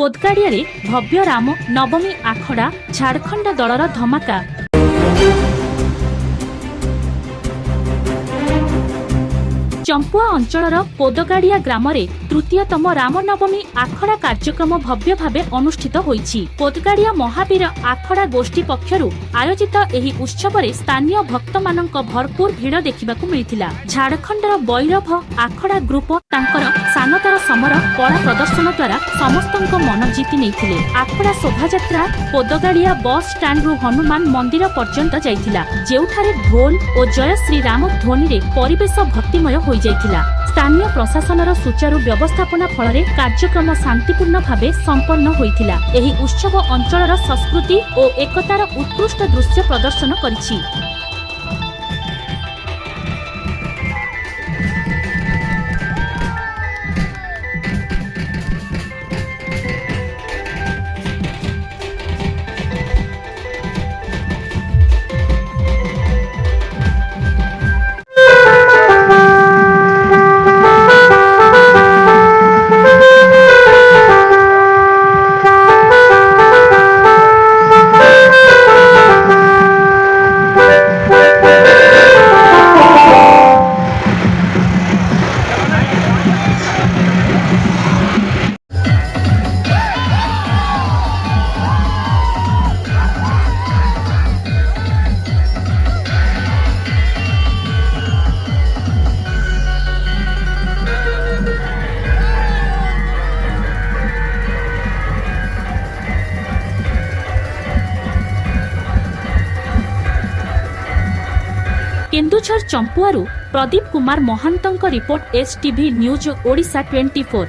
पोदगाड़िया भव्य राम नवमी आखड़ा झारखंड दलर धमाका। चंपुआ अंचलर पोदगाड़िया ग्राम तृतीयतम रामनवमी आखड़ा कार्यक्रम भव्य भावे अनुष्ठित होईछि। पोदगाड़िया महावीर आखड़ा गोष्ठी पक्षरु आयोजित एही उत्सव रे स्थानीय भक्त मानक भरपूर भीड़ देखिबाकू मिलिथिला। झारखंडर बैरभ आखड़ा ग्रुप तांकर सानतार समर कला प्रदर्शन द्वारा समस्तଙ୍କ मन जीति नेइथिले। आखड़ा शोभायात्रा पोदगाड़िया बस स्टैंड रु हनुमान मंदिर पर्यंत जाइथिला, जेउठारे ढोल और जय श्री राम ध्वनि रे परिवेश भक्तिमय हो जाइथिला। स्थानीय प्रशासनर सुचारू व्यवस्थापना फल कार्यक्रम शांतिपूर्ण भावे संपन्न होइथिला। एही उत्सव अंचलर संस्कृति और एकतार उत्कृष्ट दृश्य प्रदर्शन करिछि। केन्दुझर चंपुआरू प्रदीप कुमार महांतंक रिपोर्ट एसटीवी न्यूज ओडिशा 24।